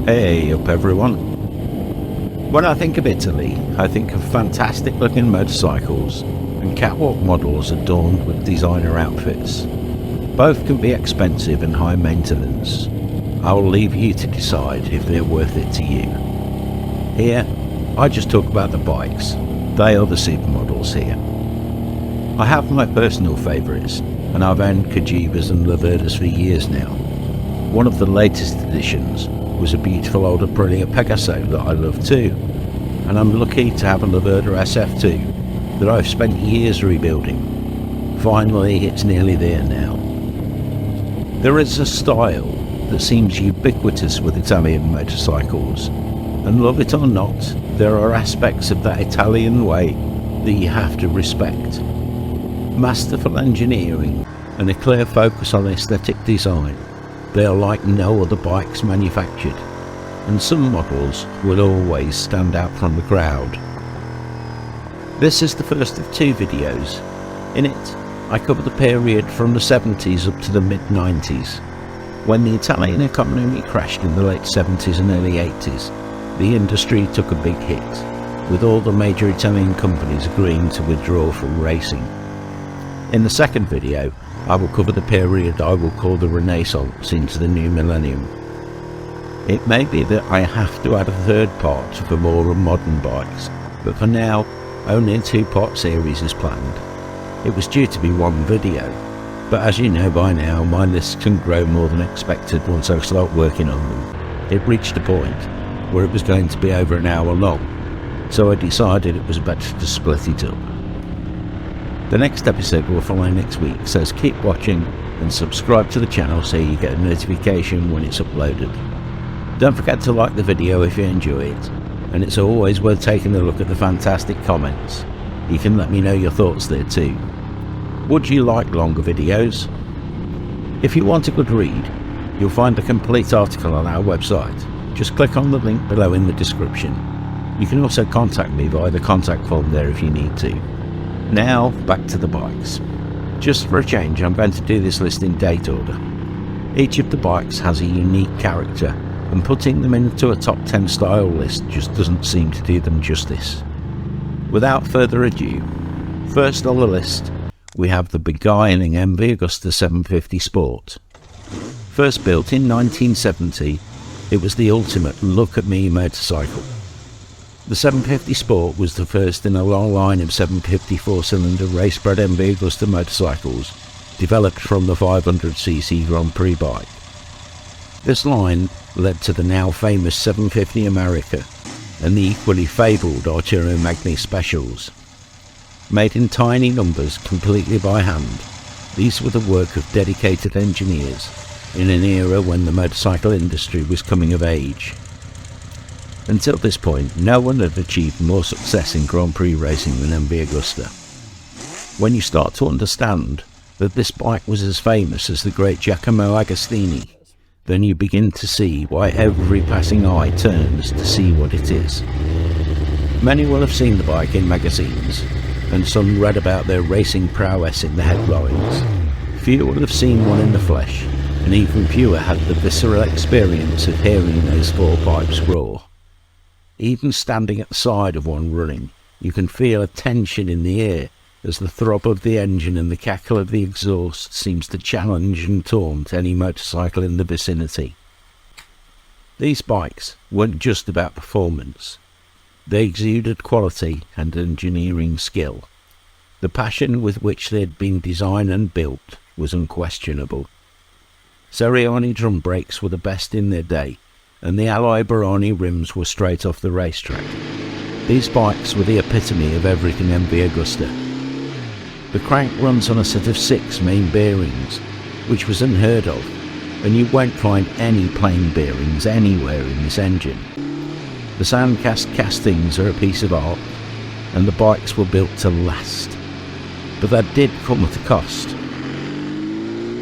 Hey up everyone. When I think of Italy, I think of fantastic looking motorcycles and catwalk models adorned with designer outfits. Both can be expensive and high maintenance. I will leave you to decide if they're worth it to you. Here, I just talk about the bikes. They are the supermodels here. I have my personal favourites, and I've owned Cagivas and Laverdas for years now. One of the latest additions was a beautiful old Aprilia Pegaso that I love too, and I'm lucky to have a Laverda SF2 that I've spent years rebuilding. Finally, it's nearly there now. There is a style that seems ubiquitous with Italian motorcycles, and love it or not, there are aspects of that Italian way that you have to respect. Masterful engineering and a clear focus on aesthetic design. They are like no other bikes manufactured, and some models will always stand out from the crowd. This is the first of two videos. In it, I cover the period from the 70s up to the mid-90s, when the Italian economy crashed in the late 70s and early 80s. The industry took a big hit, with all the major Italian companies agreeing to withdraw from racing. In the second video, I will cover the period I will call the Renaissance into the new millennium. It may be that I have to add a third part for more modern bikes, but for now, only a two-part series is planned. It was due to be one video, but as you know by now, my list can grow more than expected once I start working on them. It reached a point where it was going to be over an hour long, so I decided it was better to split it up. The next episode will follow next week, so keep watching and subscribe to the channel so you get a notification when it's uploaded. Don't forget to like the video if you enjoy it, and it's always worth taking a look at the fantastic comments. You can let me know your thoughts there too. Would you like longer videos? If you want a good read, you'll find a complete article on our website. Just click on the link below in the description. You can also contact me via the contact form there if you need to. Now, back to the bikes. Just for a change, I'm going to do this list in date order. Each of the bikes has a unique character, and putting them into a top 10 style list just doesn't seem to do them justice. Without further ado, first on the list, we have the beguiling MV Agusta 750 Sport. First built in 1970, it was the ultimate look-at-me motorcycle. The 750 Sport was the first in a long line of 750 4-cylinder race-bred MV Agusta motorcycles developed from the 500cc Grand Prix bike. This line led to the now famous 750 America and the equally fabled Arturo Magni Specials. Made in tiny numbers completely by hand, these were the work of dedicated engineers in an era when the motorcycle industry was coming of age. Until this point, no one had achieved more success in Grand Prix racing than MV Agusta. When you start to understand that this bike was as famous as the great Giacomo Agostini, then you begin to see why every passing eye turns to see what it is. Many will have seen the bike in magazines, and some read about their racing prowess in the headlines. Few will have seen one in the flesh, and even fewer had the visceral experience of hearing those four pipes roar. Even standing at the side of one running, you can feel a tension in the air as the throb of the engine and the cackle of the exhaust seems to challenge and taunt any motorcycle in the vicinity. These bikes weren't just about performance. They exuded quality and engineering skill. The passion with which they had been designed and built was unquestionable. Seriani drum brakes were the best in their day, and the alloy Baroni rims were straight off the racetrack. These bikes were the epitome of everything MV Agusta. The crank runs on a set of 6 main bearings, which was unheard of, and you won't find any plain bearings anywhere in this engine. The sandcast castings are a piece of art, and the bikes were built to last. But that did come at a cost.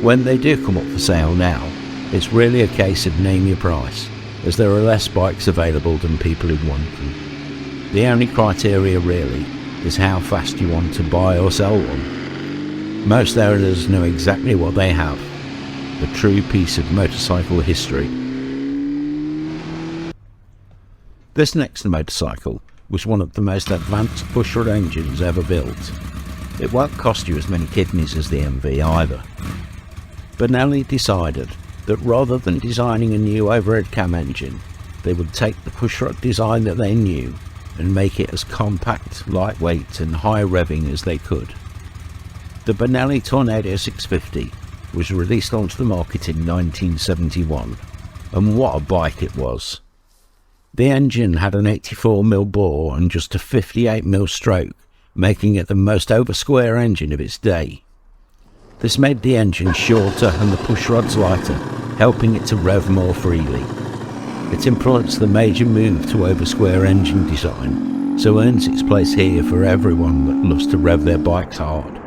When they do come up for sale now, it's really a case of name your price, as there are less bikes available than people who want them. The only criteria really is how fast you want to buy or sell one. Most owners know exactly what they have, a true piece of motorcycle history. This next motorcycle was one of the most advanced pushrod engines ever built. It won't cost you as many kidneys as the MV either. Benelli decided that rather than designing a new overhead cam engine, they would take the pushrod design that they knew and make it as compact, lightweight and high revving as they could. The Benelli Tornado 650 was released onto the market in 1971, and what a bike it was. The engine had an 84mm bore and just a 58mm stroke, making it the most over-square engine of its day. This made the engine shorter and the pushrods lighter, helping it to rev more freely. It influenced the major move to over-square engine design, so earns its place here for everyone that loves to rev their bikes hard.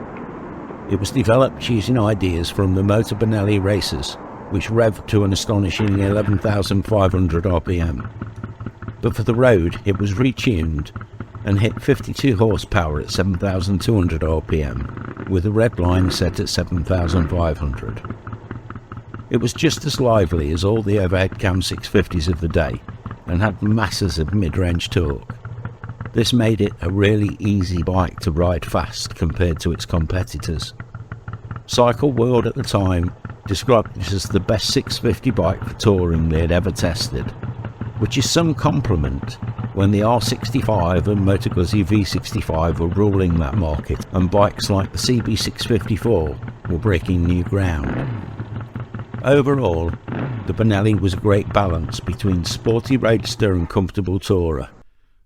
It was developed using ideas from the Moto Benelli racers, which revved to an astonishing 11,500 RPM. But for the road, it was retuned and hit 52 horsepower at 7,200 RPM, with a red line set at 7,500. It was just as lively as all the overhead cam 650s of the day, and had masses of mid-range torque. This made it a really easy bike to ride fast compared to its competitors. Cycle World at the time described it as the best 650 bike for touring they had ever tested, which is some compliment when the R65 and Moto Guzzi V65 were ruling that market and bikes like the CB654 were breaking new ground. Overall, the Benelli was a great balance between sporty roadster and comfortable tourer,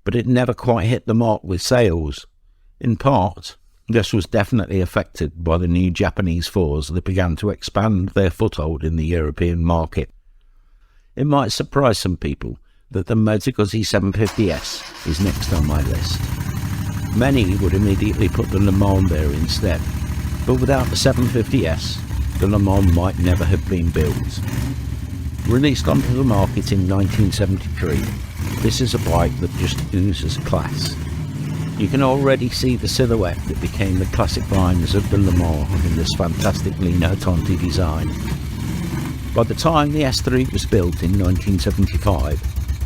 but it never quite hit the mark with sales. In part, this was definitely affected by the new Japanese fours that began to expand their foothold in the European market. It might surprise some people that the Moto Guzzi 750S is next on my list. Many would immediately put the Le Mans there instead, but without the 750S, the Le Mans might never have been built. Released onto the market in 1973, this is a bike that just oozes class. You can already see the silhouette that became the classic lines of the Le Mans in this fantastic Lino Tonti design. By the time the S3 was built in 1975,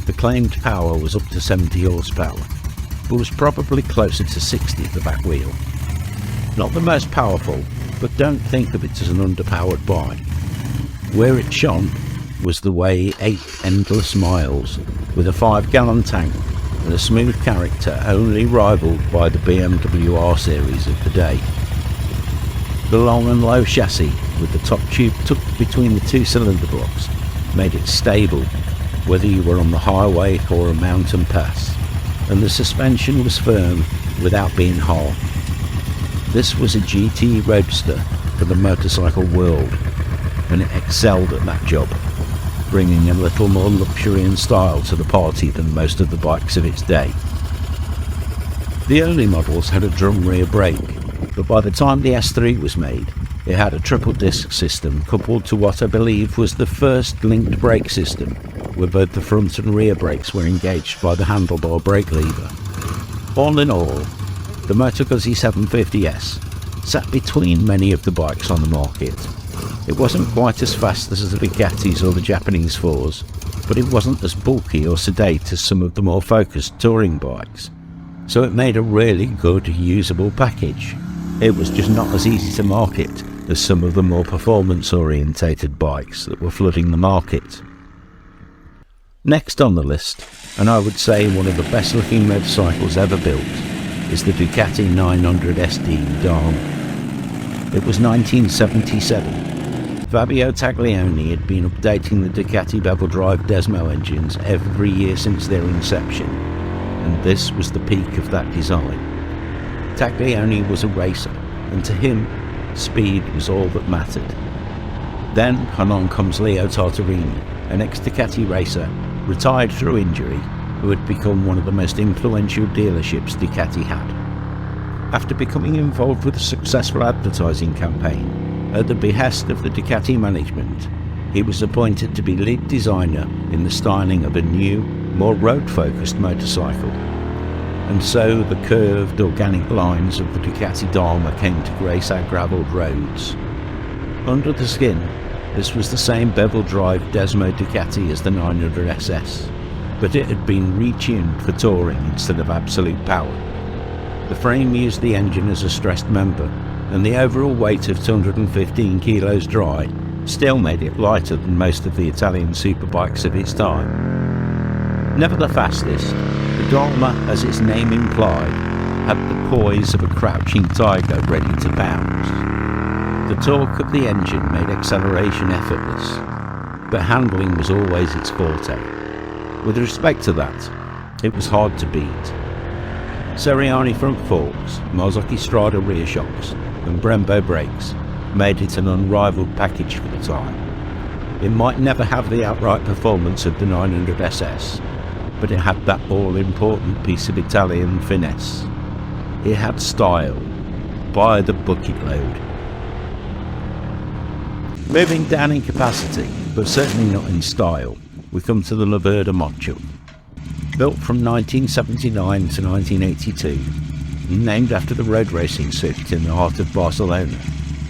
the claimed power was up to 70 horsepower, but was probably closer to 60 at the back wheel. Not the most powerful, but don't think of it as an underpowered bike. Where it shone was the way 8 endless miles, with a 5-gallon tank and a smooth character only rivalled by the BMW R series of the day. The long and low chassis, with the top tube tucked between the 2 cylinder blocks, made it stable whether you were on the highway or a mountain pass, and the suspension was firm without being hard. This was a GT roadster for the motorcycle world, and it excelled at that job, bringing a little more luxury and style to the party than most of the bikes of its day. The early models had a drum rear brake, but by the time the S3 was made, it had a triple disc system coupled to what I believe was the first linked brake system, where both the front and rear brakes were engaged by the handlebar brake lever. All in all, the Moto Guzzi 750S sat between many of the bikes on the market. It wasn't quite as fast as the Ducatis or the Japanese fours, but it wasn't as bulky or sedate as some of the more focused touring bikes, so it made a really good usable package. It was just not as easy to market as some of the more performance orientated bikes that were flooding the market. Next on the list, and I would say one of the best looking motorcycles ever built, is the Ducati 900 SD Darmah. It was 1977. Fabio Taglioni had been updating the Ducati bevel drive Desmo engines every year since their inception, and this was the peak of that design. Taglioni was a racer, and to him, speed was all that mattered. Then along comes Leo Tartarini, an ex-Ducati racer, retired through injury, who had become one of the most influential dealerships Ducati had. After becoming involved with a successful advertising campaign, at the behest of the Ducati management, he was appointed to be lead designer in the styling of a new, more road-focused motorcycle. And so the curved, organic lines of the Ducati Darmah came to grace our gravelled roads. Under the skin, this was the same bevel drive Desmo Ducati as the 900 SS, but it had been retuned for touring instead of absolute power. The frame used the engine as a stressed member, and the overall weight of 215 kilos dry still made it lighter than most of the Italian superbikes of its time. Never the fastest, the Darmah, as its name implied, had the poise of a crouching tiger ready to pounce. The torque of the engine made acceleration effortless, but handling was always its forte. With respect to that, it was hard to beat. Seriani front forks, Marzocchi Strada rear shocks, and Brembo brakes made it an unrivaled package for the time. It might never have the outright performance of the 900 SS, but it had that all-important piece of Italian finesse. It had style, by the bucket load. Moving down in capacity, but certainly not in style, we come to the Laverda Monjuic. Built from 1979 to 1982, and named after the road racing circuit in the heart of Barcelona,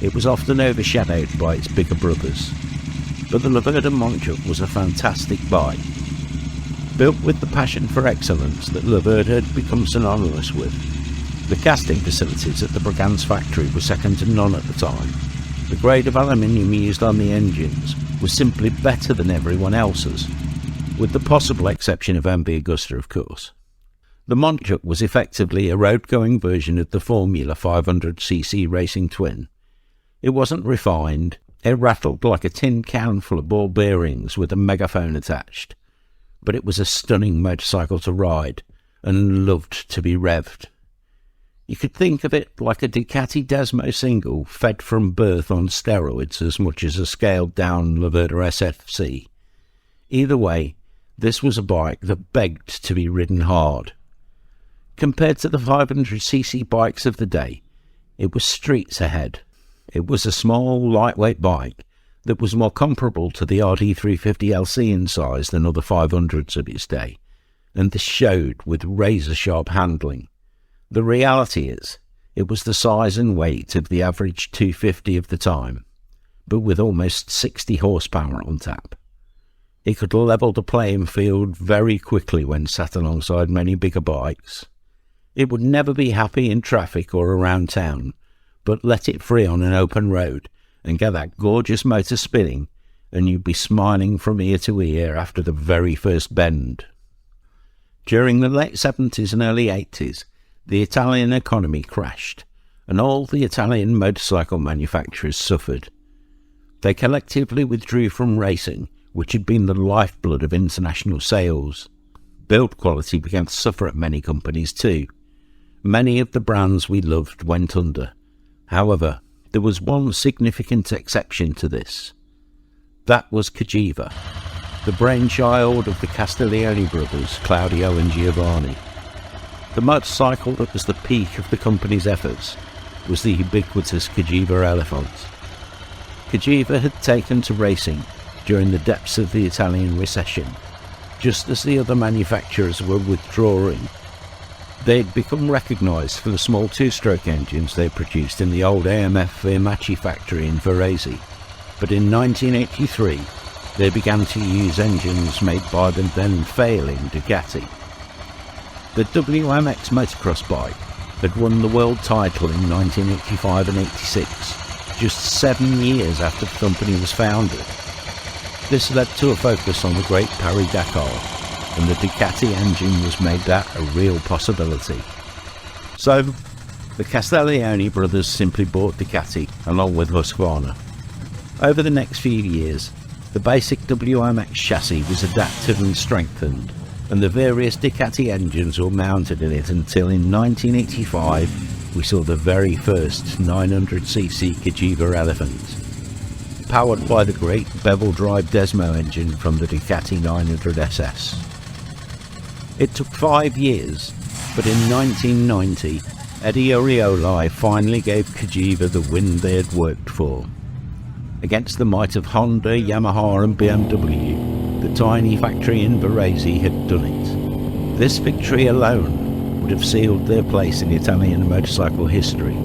it was often overshadowed by its bigger brothers. But the Laverda Monjuic was a fantastic bike. Built with the passion for excellence that Laverda had become synonymous with, the casting facilities at the Bragance factory were second to none at the time. The grade of aluminium used on the engines was simply better than everyone else's, with the possible exception of MB Agusta, of course. The Monjuic was effectively a road-going version of the Formula 500cc racing twin. It wasn't refined, it rattled like a tin can full of ball bearings with a megaphone attached, but it was a stunning motorcycle to ride, and loved to be revved. You could think of it like a Ducati Desmo single fed from birth on steroids as much as a scaled-down Laverda SFC. Either way, this was a bike that begged to be ridden hard. Compared to the 500cc bikes of the day, it was streets ahead. It was a small, lightweight bike that was more comparable to the RD350LC in size than other 500s of its day, and this showed with razor-sharp handling. The reality is, it was the size and weight of the average 250 of the time, but with almost 60 horsepower on tap. It could level the playing field very quickly when sat alongside many bigger bikes. It would never be happy in traffic or around town, but let it free on an open road and get that gorgeous motor spinning, and you'd be smiling from ear to ear after the very first bend. During the late 70s and early 80s, the Italian economy crashed, and all the Italian motorcycle manufacturers suffered. They collectively withdrew from racing, which had been the lifeblood of international sales. Build quality began to suffer at many companies too. Many of the brands we loved went under. However, there was one significant exception to this. That was Cagiva, the brainchild of the Castiglione brothers, Claudio and Giovanni. The motorcycle that was the peak of the company's efforts was the ubiquitous Cagiva Elefant. Cagiva had taken to racing during the depths of the Italian recession, just as the other manufacturers were withdrawing. They had become recognised for the small two-stroke engines they produced in the old AMF Firmacci factory in Varese, but in 1983 they began to use engines made by the then failing Ducati. The WMX motocross bike had won the world title in 1985 and 86, just 7 years after the company was founded. This led to a focus on the Great Paris-Dakar, and the Ducati engine was made that a real possibility. So, the Castiglione brothers simply bought Ducati along with Husqvarna. Over the next few years, the basic WMX chassis was adapted and strengthened, and the various Ducati engines were mounted in it until in 1985 we saw the very first 900cc Cagiva Elefant, powered by the great bevel-drive Desmo engine from the Ducati 900 SS. It took 5 years, but in 1990 Eddie Orioli finally gave Cagiva the win they had worked for. Against the might of Honda, Yamaha and BMW, the tiny factory in Varese had done it. This victory alone would have sealed their place in Italian motorcycle history.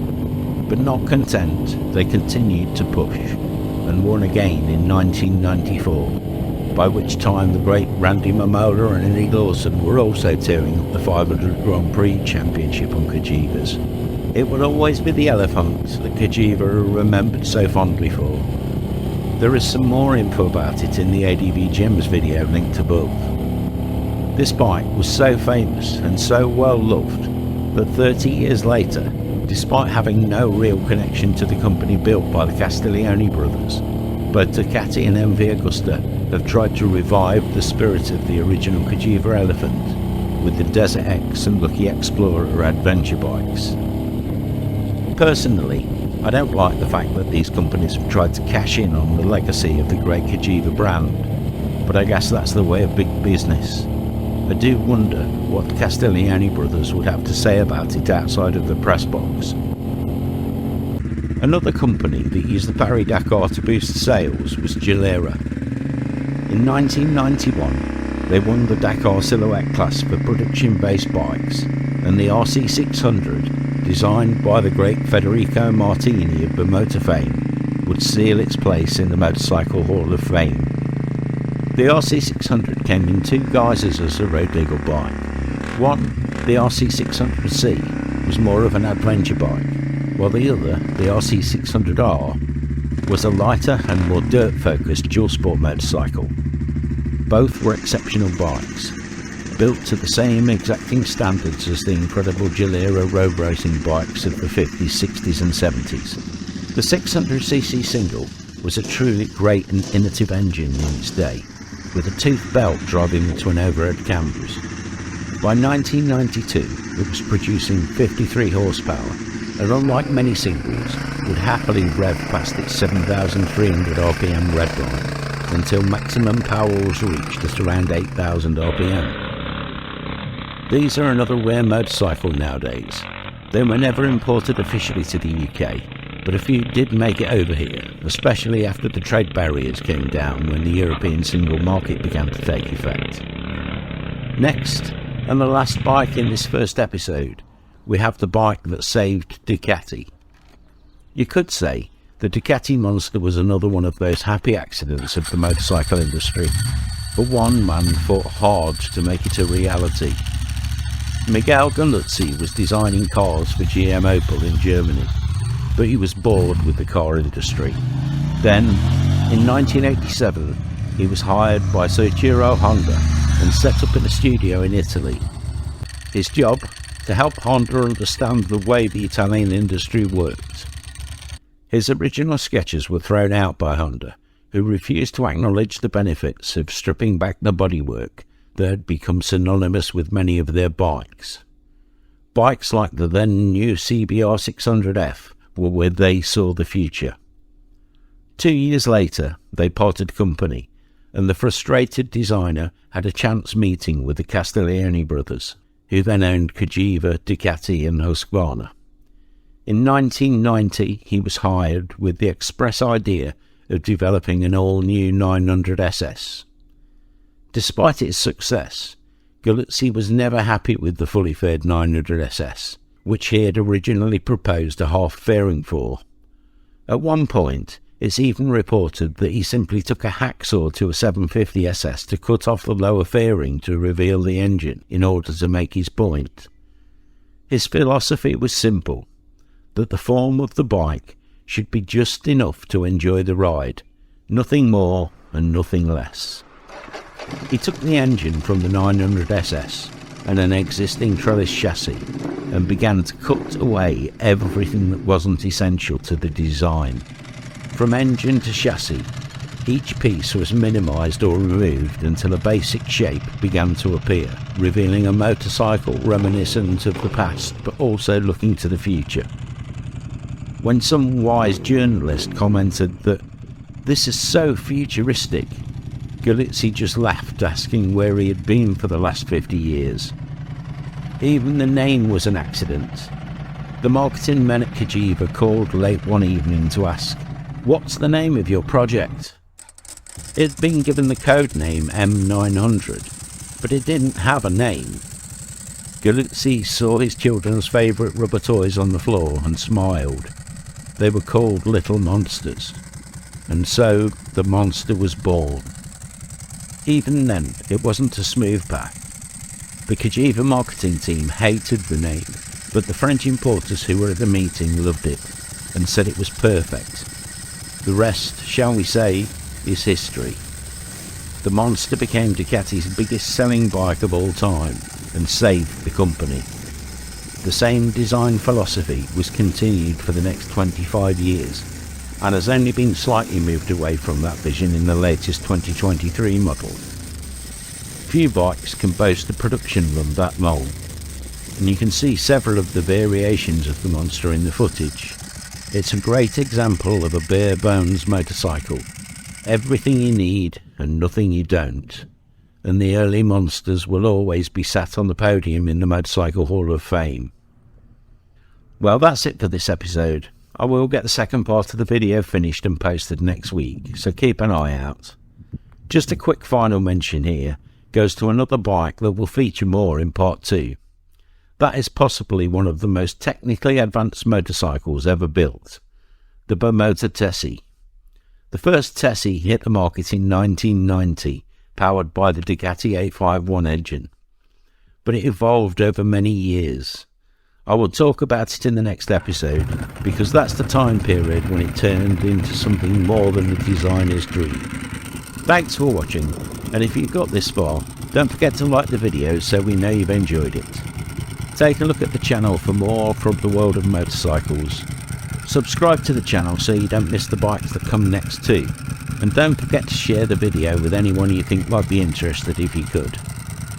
But not content, they continued to push, and won again in 1994, by which time the great Randy Mamola and Eddie Lawson were also tearing up the 500 Grand Prix Championship on Cagivas. It would always be the Elefant that Cagiva are remembered so fondly for. There is some more info about it in the ADV Gems video linked above. This bike was so famous and so well loved that 30 years later, despite having no real connection to the company built by the Castiglione brothers, both Ducati and MV Agusta have tried to revive the spirit of the original Cagiva Elefant with the Desert X and Lucky Explorer adventure bikes. Personally, I don't like the fact that these companies have tried to cash in on the legacy of the great Cagiva brand, but I guess that's the way of big business. I do wonder what the Castiglione brothers would have to say about it outside of the press box. Another company that used the Paris-Dakar to boost sales was Gilera. In 1991, they won the Dakar Silhouette class for production-based bikes, and the RC600, designed by the great Federico Martini of Bimota fame, would seal its place in the Motorcycle Hall of Fame. The RC600 came in two guises as a road legal bike. One, the RC600C, was more of an adventure bike, while the other, the RC600R, was a lighter and more dirt-focused dual sport motorcycle. Both were exceptional bikes, built to the same exacting standards as the incredible Gilera road racing bikes of the 50s, 60s and 70s. The 600cc single was a truly great and innovative engine in its day, with a toothed belt driving into an overhead cambers. By 1992, it was producing 53 horsepower, and unlike many singles, would happily rev past its 7,300 RPM redline until maximum power was reached at around 8,000 RPM. These are another rare motorcycle nowadays. They were never imported officially to the UK, but a few did make it over here, especially after the trade barriers came down when the European single market began to take effect. Next, and the last bike in this first episode, we have the bike that saved Ducati. You could say the Ducati Monster was another one of those happy accidents of the motorcycle industry, but one man fought hard to make it a reality. Miguel Guluzzi was designing cars for GM Opel in Germany, but he was bored with the car industry. Then, in 1987, he was hired by Soichiro Honda and set up in a studio in Italy. His job? To help Honda understand the way the Italian industry worked. His original sketches were thrown out by Honda, who refused to acknowledge the benefits of stripping back the bodywork that had become synonymous with many of their bikes. Bikes like the then new CBR 600F were where they saw the future. 2 years later, they parted company, and the frustrated designer had a chance meeting with the Castiglione brothers, who then owned Cagiva, Ducati and Husqvarna. In 1990, he was hired with the express idea of developing an all-new 900SS. Despite its success, Guluzzi was never happy with the fully faired 900SS, which he had originally proposed a half fairing for. At one point, it's even reported that he simply took a hacksaw to a 750SS to cut off the lower fairing to reveal the engine in order to make his point. His philosophy was simple, that the form of the bike should be just enough to enjoy the ride, nothing more and nothing less. He took the engine from the 900SS and an existing trellis chassis and began to cut away everything that wasn't essential to the design. From engine to chassis, each piece was minimised or removed until a basic shape began to appear, revealing a motorcycle reminiscent of the past but also looking to the future. When some wise journalist commented that "this is so futuristic," Guluzzi just laughed, asking where he had been for the last 50 years. Even the name was an accident. The marketing men at Cagiva called late one evening to ask, "What's the name of your project?" It had been given the code name M900, but it didn't have a name. Guluzzi saw his children's favourite rubber toys on the floor and smiled. They were called Little Monsters, and so the monster was born. even then, it wasn't a smooth path. The Cagiva marketing team hated the name, but the French importers who were at the meeting loved it and said it was perfect. The rest, shall we say, is history. The Monster became Ducati's biggest selling bike of all time and saved the company. The same design philosophy was continued for the next 25 years and has only been slightly moved away from that vision in the latest 2023 model. Few bikes can boast a production run that long, and you can see several of the variations of the Monster in the footage. It's a great example of a bare bones motorcycle. Everything you need and nothing you don't. And the early Monsters will always be sat on the podium in the Motorcycle Hall of Fame. Well, that's it for this episode. I will get the second part of the video finished and posted next week, so keep an eye out. Just a quick final mention here goes to another bike that will feature more in part 2. That is possibly one of the most technically advanced motorcycles ever built, the Bimota Tesi. The first Tesi hit the market in 1990, powered by the Ducati 851 engine, but it evolved over many years. I will talk about it in the next episode, because that's the time period when it turned into something more than the designer's dream. Thanks for watching, and if you've got this far, don't forget to like the video so we know you've enjoyed it. Take a look at the channel for more from the world of motorcycles. Subscribe to the channel so you don't miss the bikes that come next too, and don't forget to share the video with anyone you think might be interested if you could.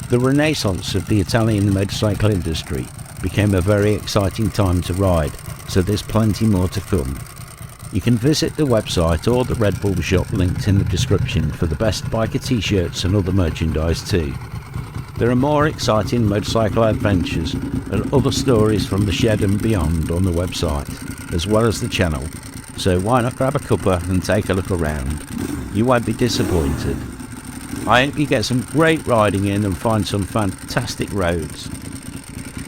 The renaissance of the Italian motorcycle industry became a very exciting time to ride, so there's plenty more to come. You can visit the website or the Red Bull shop linked in the description for the best biker t-shirts and other merchandise too. There are more exciting motorcycle adventures and other stories from the shed and beyond on the website, as well as the channel, so why not grab a cuppa and take a look around? You won't be disappointed. I hope you get some great riding in and find some fantastic roads.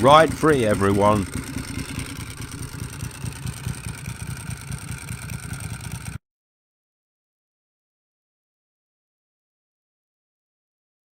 Ride free, everyone!